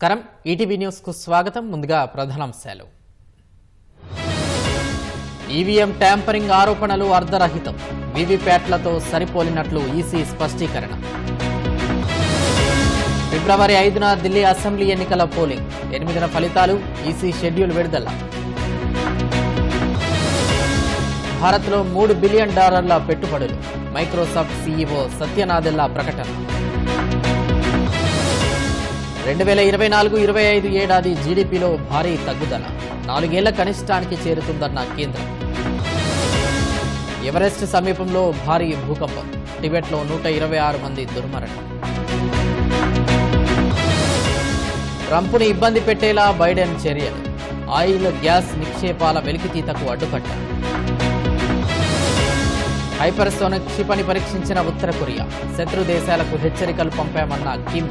నమస్కారం ETV news కు స్వాగతం ముందుగా ప్రధానాంశాలు ఈవీఎం ట్యాంపరింగ్ ఆరోపణలు అర్ధరహితం వీవీప్యాట్లతో సరిపోలినట్లు ఈసీ స్పష్టీకరణ ఫిబ్రవరి 5న ఢిల్లీ అసెంబ్లీ ఎన్నికల పోలింగ్ 8న ఫలితాలు ఈసీ షెడ్యూల్ విడుదల భారత్లో $3 బిలియన్ పెట్టుబడులు మైక్రోసాఫ్ట్ సీఈఓ సత్య నాదెల్లా ప్రకటన 2024-25 ఏడాది జీడీపీలో భారీ తగ్గుదల 4 ఏళ్ల కనిష్టానికి చేరుతుందన్న కేంద్రం ఎవరెస్ట్ సమీపంలో భారీ భూకంపం టిబెట్లో 126 మంది దుర్మరణం ట్రంప్ని ఇబ్బంది పెట్టేలా బైడెన్ చర్యలు ఆయిల్ గ్యాస్ నిక్షేపాల వెలికితీతకు అడ్డుకట్ట హైపర్సోనిక్ క్షిపణి పరీక్షించిన ఉత్తర కొరియా శత్రు దేశాలకు హెచ్చరికలు పంపామన్న కిమ్